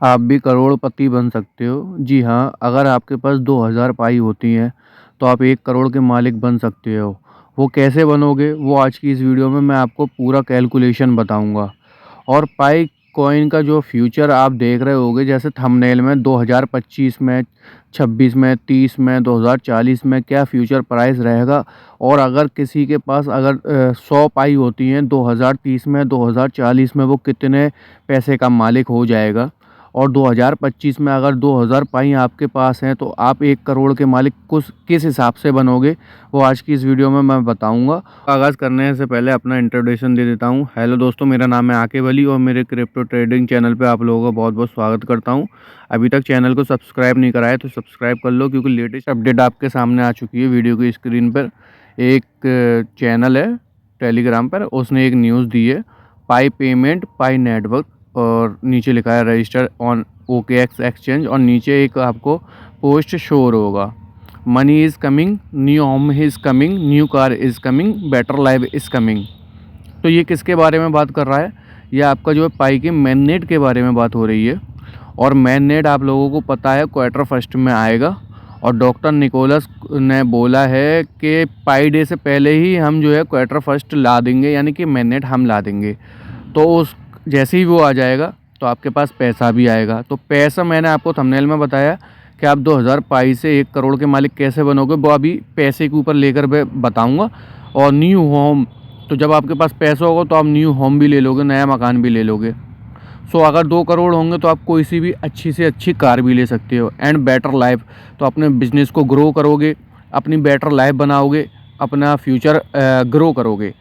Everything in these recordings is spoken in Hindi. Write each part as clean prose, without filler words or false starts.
आप भी करोड़पति बन सकते हो। जी हाँ, अगर आपके पास 2000 पाई होती हैं, तो आप 1 करोड़ के मालिक बन सकते हो। वो कैसे बनोगे? वो आज की इस वीडियो में मैं आपको पूरा कैलकुलेशन बताऊँगा। और पाई कॉइन का जो फ्यूचर आप देख रहे होगे, जैसे थंबनेल में 2025 में, 26 में, 30 में, 2040 में क्या फ्यूचर प्राइस रहेगा। और अगर किसी के पास अगर 100 पाई होती हैं 2030 में, 2040 में वो कितने पैसे का मालिक हो जाएगा। और 2025 में अगर 2000 पाई आपके पास हैं, तो आप 1 करोड़ के मालिक कुछ किस हिसाब से बनोगे, वो आज की इस वीडियो में मैं बताऊंगा। आगाज़ करने से पहले अपना इंट्रोडक्शन दे देता हूं। हेलो दोस्तों, मेरा नाम है आकिब अली और मेरे क्रिप्टो ट्रेडिंग चैनल पे आप लोगों का बहुत बहुत स्वागत करता हूं। अभी तक चैनल को सब्सक्राइब नहीं करा है तो सब्सक्राइब कर लो, क्योंकि लेटेस्ट अपडेट आपके सामने आ चुकी है। वीडियो की स्क्रीन पर एक चैनल है टेलीग्राम पर, उसने एक न्यूज़ दी है, पाई पेमेंट पाई नेटवर्क, और नीचे लिखा है रजिस्टर ऑन OKX एक्सचेंज, और नीचे एक आपको पोस्ट शोर होगा, money is coming, new home is coming, new car is coming, better life is coming. तो ये किसके बारे में बात कर रहा है? ये आपका जो है पाई के मेननेट के बारे में बात हो रही है। और मेननेट आप लोगों को पता है क्वार्टर फर्स्ट में आएगा। और डॉक्टर निकोलस ने बोला है कि पाई डे से पहले ही हम जो है क्वार्टर फर्स्ट ला देंगे, यानी कि मेननेट हम ला देंगे। तो उस जैसे ही वो आ जाएगा तो आपके पास पैसा भी आएगा। तो पैसा मैंने आपको थंबनेल में बताया कि आप 2000 पाई से 1 करोड़ के मालिक कैसे बनोगे, वो अभी पैसे के ऊपर लेकर मैं बताऊंगा। और न्यू होम, तो जब आपके पास पैसा होगा तो आप न्यू होम भी ले लोगे, नया मकान भी ले लोगे। सो अगर 2 करोड़ होंगे तो आप कोई सी भी अच्छी से अच्छी कार भी ले सकते हो। एंड बेटर लाइफ, तो अपने बिजनेस को ग्रो करोगे, अपनी बेटर लाइफ बनाओगे, अपना फ्यूचर ग्रो करोगे।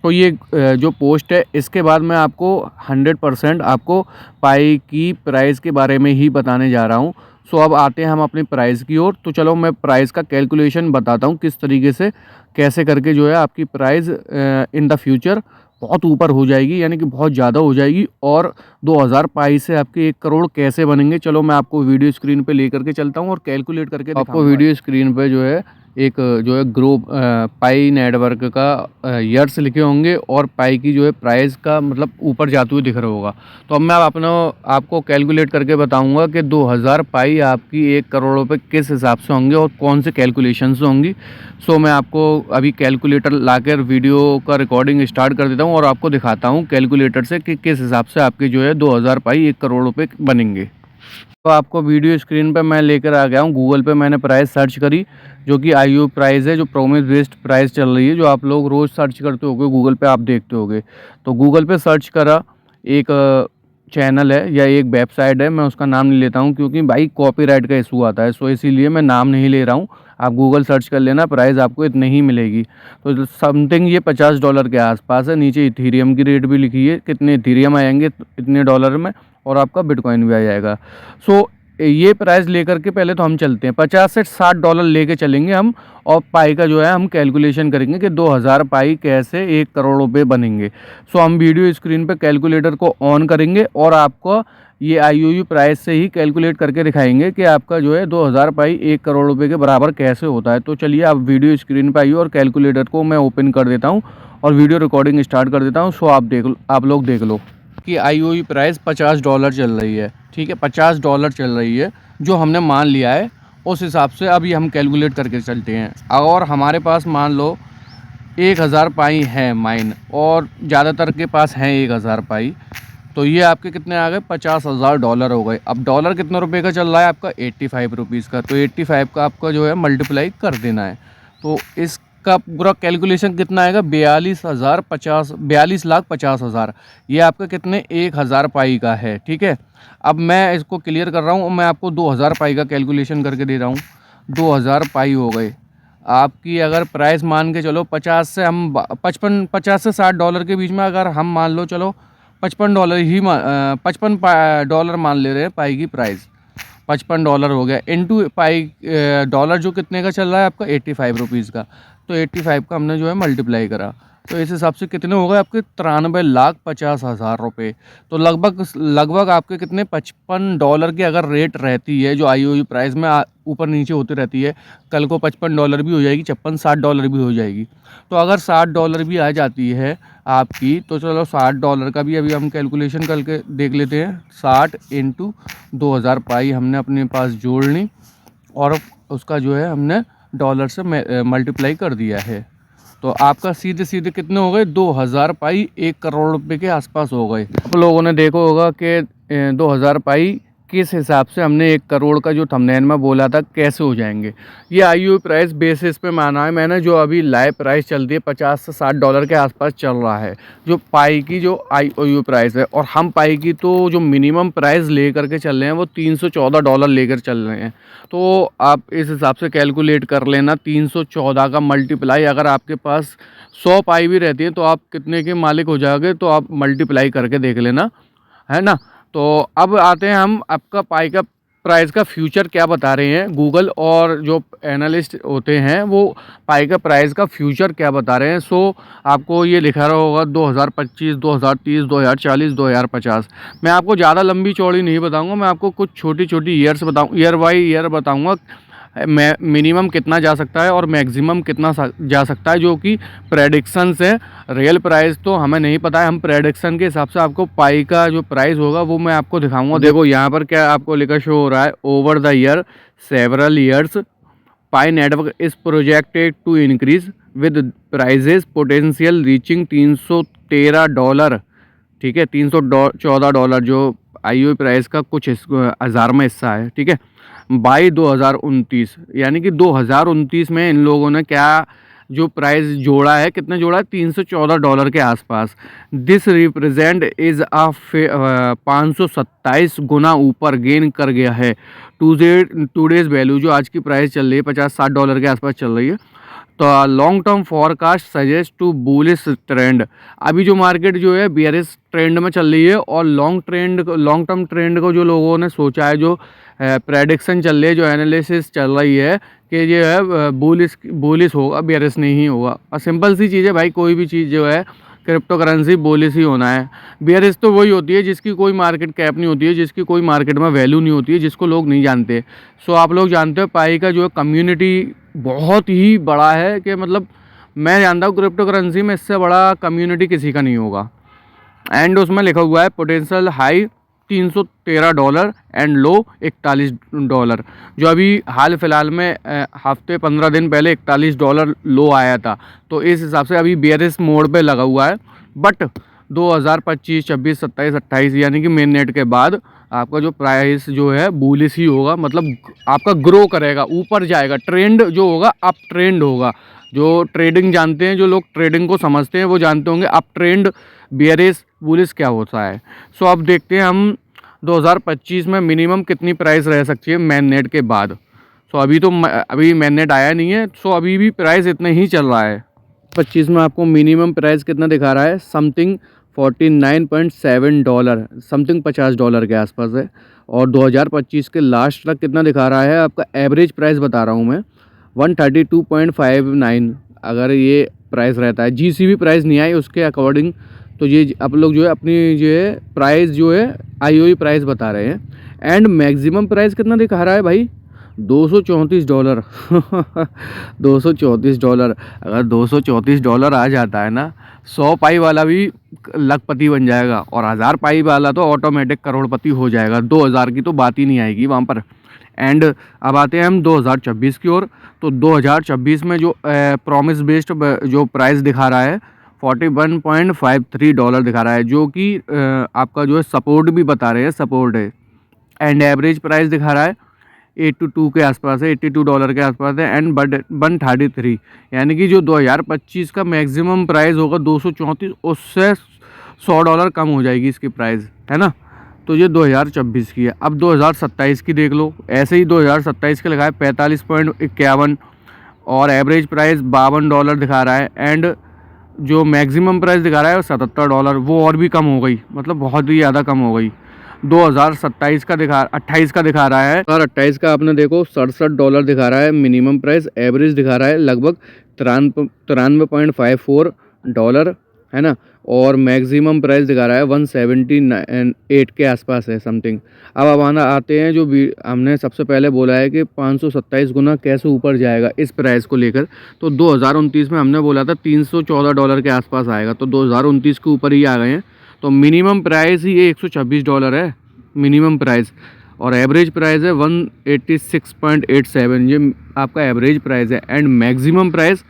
तो ये जो पोस्ट है, इसके बाद मैं आपको 100% आपको पाई की प्राइस के बारे में ही बताने जा रहा हूँ। सो अब आते हैं हम अपनी प्राइस की ओर। तो चलो मैं प्राइस का कैलकुलेशन बताता हूँ किस तरीके से, कैसे करके जो है आपकी प्राइस इन द फ्यूचर बहुत ऊपर हो जाएगी, यानी कि बहुत ज़्यादा हो जाएगी। और 2000 पाई से आपके 1 करोड़ कैसे बनेंगे, चलो मैं आपको वीडियो स्क्रीन पे लेकर के चलता हूँ और कैलकुलेट करके दिखाऊंगा। आपको वीडियो स्क्रीन पे जो है एक जो है ग्रुप पाई नेटवर्क का ईयर्स लिखे होंगे, और पाई की जो है प्राइस का मतलब ऊपर जाते हुए दिख रहा होगा। तो अब मैं आपको कैलकुलेट करके बताऊंगा कि 2000 पाई आपकी 1 करोड़ रुपये किस हिसाब से होंगे और कौन से कैलकुलेशन से होंगी। सो मैं आपको अभी कैलकुलेटर लाकर वीडियो का रिकॉर्डिंग स्टार्ट कर देता हूँ और आपको दिखाता हूँ कैलकुलेटर से कि किस हिसाब से आपके जो है 2000 पाई 1 करोड़ रुपये बनेंगे। तो आपको वीडियो स्क्रीन पे मैं लेकर आ गया हूँ। गूगल पे मैंने प्राइस सर्च करी, जो कि IO प्राइस है, जो प्रोमिस बेस्ड प्राइस चल रही है, जो आप लोग रोज़ सर्च करते होगे गूगल पे, आप देखते होगे। तो गूगल पे सर्च करा, एक चैनल है या एक वेबसाइट है, मैं उसका नाम नहीं लेता हूँ क्योंकि भाई कॉपीराइट का इशू आता है। सो इसीलिए मैं नाम नहीं ले रहा हूँ। आप गूगल सर्च कर लेना, प्राइस आपको इतनी ही मिलेगी। तो समथिंग ये $50 के आसपास है। नीचे इथीरियम की रेट भी लिखी है, कितने इथीरियम आएंगे इतने डॉलर में, और आपका बिटकॉइन भी आ जाएगा। सो ये प्राइस लेकर के पहले तो हम चलते हैं, $50 से $60 लेके चलेंगे हम। और पाई का जो है हम कैलकुलेशन करेंगे कि 2000 पाई कैसे 1 करोड़ रुपये बनेंगे। सो हम वीडियो स्क्रीन पे कैलकुलेटर को ऑन करेंगे और आपको ये IOU प्राइस से ही कैलकुलेट करके दिखाएंगे कि आपका जो है 2000 पाई 1 करोड़ रुपये के बराबर कैसे होता है। तो चलिए आप वीडियो स्क्रीन पर आइए और कैलकुलेटर को मैं ओपन कर देता हूँ और वीडियो रिकॉर्डिंग स्टार्ट कर देता हूँ। सो आप लोग देख लो कि IOU प्राइस $50 चल रही है। ठीक है, $50 चल रही है, जो हमने मान लिया है। उस हिसाब से अभी हम कैलकुलेट करके चलते हैं। और हमारे पास मान लो 1000 पाई है माइन, और ज़्यादातर के पास हैं 1000 पाई। तो ये आपके कितने आ गए? $50,000 हो गए। अब डॉलर कितने रुपए का चल रहा है आपका? 85 रुपीज़ का। तो 85 का आपका जो है मल्टीप्लाई कर देना है। तो इसका पूरा कैलकुलेशन कितना आएगा? 42,50,000। ये आपका कितने 1000 पाई का है। ठीक है, अब मैं इसको क्लियर कर रहा हूँ और मैं आपको 2000 पाई का कैलकुलेशन करके दे रहा हूँ। 2000 पाई हो गए आपकी। अगर प्राइस मान के चलो 50 से हम 50 से $60 के बीच में, अगर हम मान लो चलो $55 ही $55 मान ले रहे हैं पाई की प्राइस। $55 हो गया इंटू पाई डॉलर जो कितने का चल रहा है आपका? 85 रुपीज़ का। तो 85 का हमने जो है मल्टीप्लाई करा, तो इस हिसाब से कितने हो गए आपके? 93,50,000 रुपये। तो लगभग आपके कितने $55 की अगर रेट रहती है, जो IOU प्राइस में ऊपर नीचे होती रहती है, कल को $55 भी हो जाएगी, 56-60 भी हो जाएगी। तो अगर $60 भी आ जाती है आपकी, तो चलो $60 का भी अभी हम कैलकुलेशन करके देख लेते हैं। 60 इंटू 2000 पाई हमने अपने पास जोड़ ली और उसका जो है हमने डॉलर से मल्टीप्लाई कर दिया है। तो आपका सीधे सीधे कितने हो गए, 2000 पाई 1 करोड़ रुपए के आसपास हो गए। आप लोगों ने देखा होगा कि 2000 पाई किस हिसाब से हमने 1 करोड़ का जो थंबनेल में बोला था कैसे हो जाएंगे। ये IOU प्राइस बेसिस पे माना है मैंने। जो अभी लाइव प्राइस चलती है 50 से 60 डॉलर के आसपास चल रहा है जो पाई की जो IOU प्राइस है। और हम पाई की तो जो मिनिमम प्राइस लेकर के चल रहे हैं वो 314 डॉलर लेकर चल रहे हैं। तो आप इस हिसाब से कैलकुलेट कर लेना, 314 का मल्टीप्लाई, अगर आपके पास 100 पाई भी रहती है तो आप कितने के मालिक हो जाओगे, तो आप मल्टीप्लाई करके देख लेना, है ना। तो अब आते हैं हम आपका पाई का प्राइस का फ्यूचर क्या बता रहे हैं। गूगल और जो एनालिस्ट होते हैं वो पाई का प्राइस का फ्यूचर क्या बता रहे हैं। सो आपको ये लिखा रहा होगा 2025, 2030, 2040, 2050। मैं आपको ज़्यादा लंबी चौड़ी नहीं बताऊंगा, मैं आपको कुछ छोटी छोटी ईयर्स बताऊँ, ईयर बाई ईयर बताऊंगा मिनिमम कितना जा सकता है और मैक्सिमम कितना जा सकता है, जो कि प्रेडिक्शंस है। रियल प्राइस तो हमें नहीं पता है, हम प्रेडिक्शन के हिसाब से आपको पाई का जो प्राइस होगा वो मैं आपको दिखाऊंगा। देखो यहाँ पर क्या आपको लिखा शो हो रहा है, over the year several years Pi network is projected to increase with prices potential reaching 313 dollar. ठीक है, 314 डॉलर जो IOU प्राइस का कुछ हज़ार में हिस्सा है। ठीक है, बाई 2029, यानी कि 2029 में इन लोगों ने क्या जो प्राइस जोड़ा है, कितना जोड़ा है, 314 डॉलर के आसपास। दिस रिप्रेजेंट इज़ 527 गुना ऊपर गेन कर गया है टूडेज वैल्यू। जो आज की प्राइस चल रही है 50-60 डॉलर के आसपास चल रही है। तो long term forecast suggest to bullish trend. अभी जो मार्केट जो है बेयरिश ट्रेंड में चल रही है और लॉन्ग टर्म ट्रेंड को जो लोगों ने सोचा है, जो प्रेडिक्शन चल रही है, जो एनालिसिस चल रही है कि ये है बुलिश होगा, बेयरिश नहीं होगा। और सिंपल सी चीज़ है भाई, कोई भी चीज़ जो है क्रिप्टो करेंसी बुलिश ही होना है। बेयरिश तो वही होती है जिसकी कोई मार्केट कैप नहीं होती है, जिसकी कोई मार्केट में वैल्यू नहीं होती है, जिसको लोग नहीं जानते। सो आप लोग जानते हो पाई का जो है कम्युनिटी बहुत ही बड़ा है, कि मतलब मैं जानता हूँ क्रिप्टो करेंसी में इससे बड़ा कम्युनिटी किसी का नहीं होगा। एंड उसमें लिखा हुआ है potential high 313 dollar and low 41 dollar. जो अभी हाल फिलहाल में हफ्ते 15 दिन पहले 41 डॉलर लो आया था। तो इस हिसाब से अभी बेयरिश मोड पे लगा हुआ है। बट 2025, 26, 27, 28 यानी कि मेन नेट के बाद आपका जो प्राइस जो है बुलिश ही होगा, मतलब आपका ग्रो करेगा, ऊपर जाएगा। ट्रेंड जो होगा अप ट्रेंड होगा। जो ट्रेडिंग जानते हैं, जो लोग ट्रेडिंग को समझते हैं वो जानते होंगे अप ट्रेंड बेयरिश बुलिश क्या होता है। सो अब देखते हैं हम 2025 में मिनिमम कितनी प्राइस रह सकती है मेन नेट के बाद। सो अभी मेन नेट आया नहीं है, सो अभी भी प्राइस इतना ही चल रहा है। 25 में आपको मिनिमम प्राइस कितना दिखा रहा है, समथिंग 49.7 डॉलर, समथिंग 50 डॉलर के आसपास है। और 2025 के लास्ट तक कितना दिखा रहा है, आपका एवरेज प्राइस बता रहा हूँ मैं, 132.59। अगर ये प्राइस रहता है, GCB प्राइस नहीं आई उसके अकॉर्डिंग, तो ये आप लोग जो है अपनी जो है प्राइस जो है IOU प्राइस बता रहे हैं। एंड मैक्सिमम प्राइस कितना दिखा रहा है भाई, 234 डॉलर 234 डॉलर। अगर 234 डॉलर आ जाता है ना, 100 पाई वाला भी लखपति बन जाएगा और 1000 पाई वाला तो ऑटोमेटिक करोड़पति हो जाएगा। 2000 की तो बात ही नहीं आएगी वहाँ पर। एंड अब आते हैं हम 2026 की ओर। तो 2026 में जो प्रॉमिस बेस्ड जो प्राइस दिखा रहा है 41.53 डॉलर दिखा रहा है, जो कि आपका जो है सपोर्ट भी बता रहे हैं, सपोर्ट है। एंड एवरेज प्राइस दिखा रहा है 82 के आसपास है, 82 डॉलर के आसपास है। एंड 133, यानी कि जो 2025 का मैक्सिमम प्राइस होगा 234, उससे 100 डॉलर कम हो जाएगी इसकी प्राइस, है ना। तो ये 2026 की है। अब 2027 की देख लो, ऐसे ही 2027 के लगाए 45.51 और एवरेज प्राइस 52 डॉलर दिखा रहा है। एंड जो मैक्सिमम प्राइस दिखा रहा है वो 77 डॉलर, वो और भी कम हो गई, मतलब बहुत ही ज़्यादा कम हो गई। 2027 का 28 का दिखा रहा है, और 28 का आपने देखो 67 डॉलर दिखा रहा है मिनिमम प्राइस। एवरेज दिखा रहा है लगभग 93.54 डॉलर, है ना। और मैक्सिमम प्राइस दिखा रहा है 178 के आसपास है समथिंग। अब आते हैं जो हमने सबसे पहले बोला है कि 527 गुना कैसे ऊपर जाएगा इस प्राइस को लेकर। तो 2029 में हमने बोला था 314 डॉलर के आसपास आएगा, तो 2029 के ऊपर ही आ गए हैं। तो मिनिमम प्राइस ही ये 126 डॉलर है मिनिमम प्राइस। और एवरेज प्राइस है 186.87, ये आपका एवरेज प्राइस है। एंड मैक्सिमम प्राइस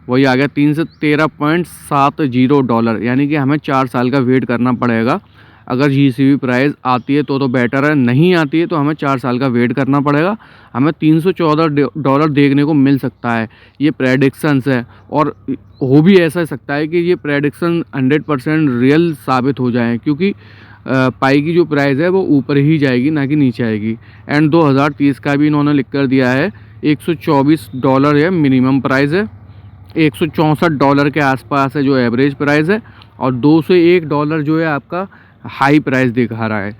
वही आ गया $313.70, यानी कि हमें 4 साल का वेट करना पड़ेगा। अगर जीसीबी प्राइस आती है तो बेटर है, नहीं आती है तो हमें 4 साल का वेट करना पड़ेगा। हमें $314 देखने को मिल सकता है। ये प्रेडिक्शंस है और हो भी ऐसा सकता है कि ये प्रेडिक्शन 100% रियल साबित हो जाए, क्योंकि पाई की जो प्राइस है वो ऊपर ही जाएगी, ना कि नीचे आएगी। एंड 2030 का भी इन्होंने लिख कर दिया है, $124 है मिनिमम प्राइस है, $164 के आसपास है जो एवरेज प्राइस है, और $201 जो है आपका हाई प्राइस दिखा रहा है।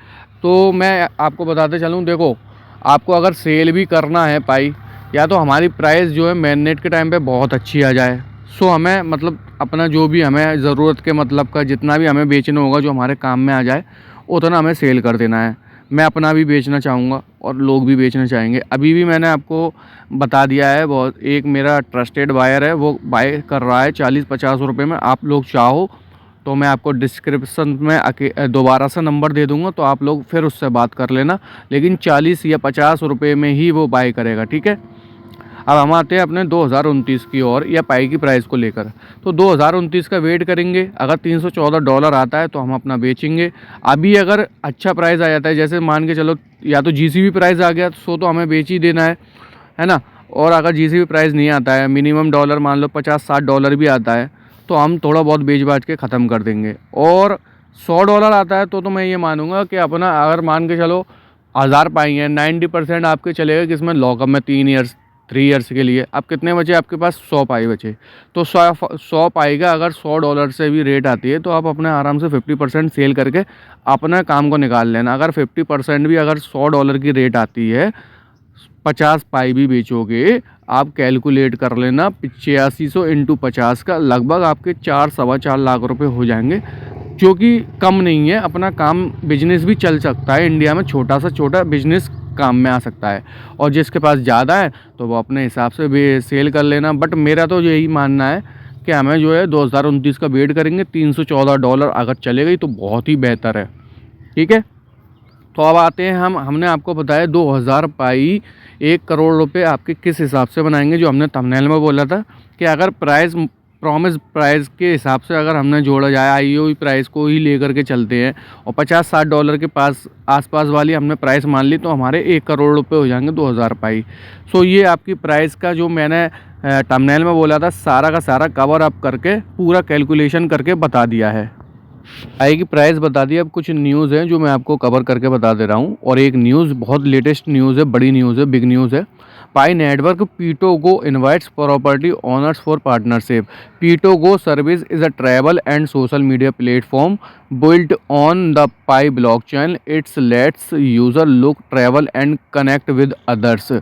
तो मैं आपको बताते चलूँ, देखो आपको अगर सेल भी करना है पाई, या तो हमारी प्राइस जो है मेन नेट के टाइम पे बहुत अच्छी आ जाए, सो हमें मतलब अपना जो भी हमें ज़रूरत के मतलब का जितना भी हमें बेचना होगा जो हमारे काम में आ जाए, उतना हमें सेल कर देना है। मैं अपना भी बेचना चाहूँगा और लोग भी बेचना चाहेंगे। अभी भी मैंने आपको बता दिया है, बहुत एक मेरा ट्रस्टेड बायर है, वो बाय कर रहा है 40-50 रुपये में। आप लोग चाहो तो मैं आपको डिस्क्रिप्शन में दोबारा से नंबर दे दूंगा, तो आप लोग फिर उससे बात कर लेना, लेकिन 40 या 50 रुपये में ही वो बाय करेगा, ठीक है। अब हम आते हैं अपने 2029 की ओर, या पाई की प्राइस को लेकर। तो 2029 का वेट करेंगे, अगर $314 आता है तो हम अपना बेचेंगे। अभी अगर अच्छा प्राइस आ जाता है, जैसे मान के चलो या तो जीसीबी प्राइस आ गया तो हमें बेच ही देना है ना। और अगर जीसीबी प्राइस नहीं आता है, मिनिमम डॉलर मान लो $50-60 भी आता है, तो हम थोड़ा बहुत बेच बाच के ख़त्म कर देंगे। और $100 आता है तो मैं ये मानूंगा कि अपना अगर मान के चलो 1000 पाई हैं, 90% आपके चलेगा किसमें, लॉकअप में 3 ईयर्स के लिए। अब कितने बचे आपके पास, 100 पाई बचे, तो 100 पाई का अगर $100 से भी रेट आती है तो आप अपने आराम से 50% सेल करके अपने काम को निकाल लेना। अगर 50% भी अगर $100 की रेट आती है, 50 पाई भी बेचोगे, आप कैलकुलेट कर लेना, 8500 इंटू 50 का लगभग आपके 4-4.25 लाख रुपए हो जाएंगे, जो कि कम नहीं है। अपना काम बिजनेस भी चल सकता है इंडिया में, छोटा सा छोटा बिजनेस काम में आ सकता है। और जिसके पास ज़्यादा है तो वो अपने हिसाब से भी सेल कर लेना। बट मेरा तो यही मानना है कि हमें जो है 2029 का वेट करेंगे, $314 अगर चलेगी तो बहुत ही बेहतर है, ठीक है। तो अब आते हैं हमने आपको बताया 2000 पाई 1 करोड़ रुपए आपके किस हिसाब से बनाएंगे, जो हमने थंबनेल में बोला था कि अगर प्राइस प्रॉमिस प्राइस के हिसाब से अगर हमने जोड़ा जाए, आईओई प्राइस को ही लेकर के चलते हैं और $50-60 के पास आसपास वाली हमने प्राइस मान ली, तो हमारे 1 करोड़ रुपए हो जाएंगे 2000 पाई। सो ये आपकी प्राइस का जो मैंने थंबनेल में बोला था, सारा का सारा कवर अप करके पूरा कैलकुलेशन करके बता दिया है। पाई की प्राइस बता दी। अब कुछ न्यूज़ हैं जो मैं आपको कवर करके बता दे रहा हूँ, और एक न्यूज़ बहुत लेटेस्ट न्यूज़ है, बड़ी न्यूज़ है, बिग न्यूज़ है। Pi network PiToGo invites property owners for partnership. PiToGo service is a travel and social media platform built on the Pi blockchain. It lets user look, travel and connect with others.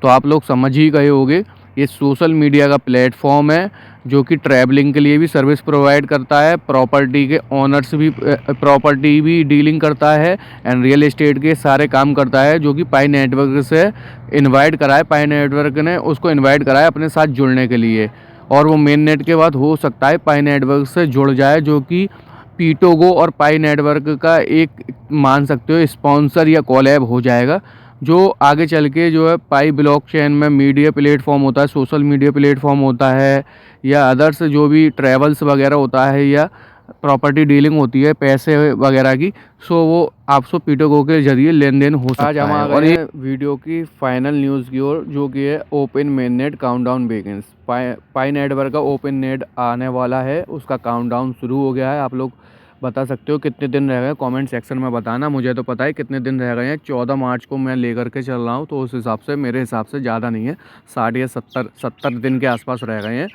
तो आप लोग समझ ही गए होंगे, ये सोशल मीडिया का प्लेटफॉर्म है जो कि ट्रैवलिंग के लिए भी सर्विस प्रोवाइड करता है, प्रॉपर्टी के ओनर्स भी प्रॉपर्टी भी डीलिंग करता है, एंड रियल एस्टेट के सारे काम करता है, जो कि पाई नेटवर्क से इनवाइट कराए, पाई नेटवर्क ने उसको इनवाइट कराया अपने साथ जुड़ने के लिए। और वो मेन नेट के बाद हो सकता है पाई नेटवर्क से जुड़ जाए, जो कि पीटोगो और पाई नेटवर्क का एक मान सकते हो स्पॉन्सर या कोलैब हो जाएगा, जो आगे चल के जो है पाई ब्लॉकचेन में मीडिया प्लेटफॉर्म होता है, सोशल मीडिया प्लेटफॉर्म होता है, या अदर्स जो भी ट्रैवल्स वगैरह होता है, या प्रॉपर्टी डीलिंग होती है पैसे वगैरह की, सो वो आपसे पीटोगो के जरिए लेन देन हो सकता है। आज हम आ गए हैं वीडियो की फाइनल न्यूज़ की ओर, जो कि है open main net countdown begins. Pi network का ओपन नेट आने वाला है, उसका काउंटडाउन शुरू हो गया है। आप लोग बता सकते हो कितने दिन रह गए, कमेंट सेक्शन में बताना। मुझे तो पता है कितने दिन रह गए हैं, 14 मार्च को मैं लेकर के चल रहा हूँ, तो उस हिसाब से मेरे हिसाब से ज़्यादा नहीं है, 60 या 70 दिन के आसपास रह गए हैं।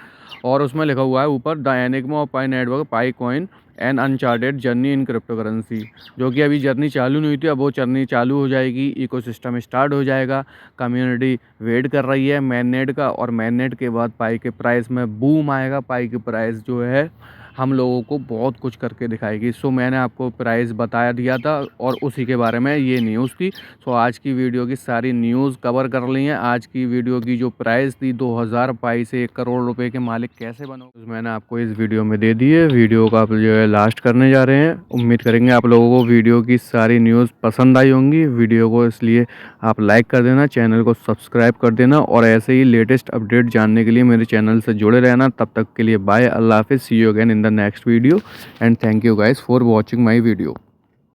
और उसमें लिखा हुआ है ऊपर, the enigma of pi network, pi coin and uncharted journey in crypto currency, जो कि अभी जर्नी चालू नहीं हुई थी, अब वो जर्नी चालू हो जाएगी, इकोसिस्टम स्टार्ट हो जाएगा, कम्युनिटी वेट कर रही है मैन नेट का, और मैन नेट के बाद पाई के प्राइस में बूम आएगा, पाई की प्राइस जो है हम लोगों को बहुत कुछ करके दिखाएगी। सो मैंने आपको प्राइस बता दिया था और उसी के बारे में ये न्यूज़ थी। सो आज की वीडियो की सारी न्यूज़ कवर कर ली हैं। आज की वीडियो की जो प्राइस थी 2000 पाई से 1 करोड़ रुपए के मालिक कैसे बनोगे, मैंने आपको इस वीडियो में दे दी है। वीडियो का आप जो है लास्ट करने जा रहे हैं। उम्मीद करेंगे आप लोगों को वीडियो की सारी न्यूज़ पसंद आई होंगी। वीडियो को इसलिए आप लाइक कर देना, चैनल को सब्सक्राइब कर देना और ऐसे ही लेटेस्ट अपडेट जानने के लिए मेरे चैनल से जुड़े रहना। तब तक के लिए बाय, अल्लाह हाफिज़, see you again in the next video and thank you guys for watching my video.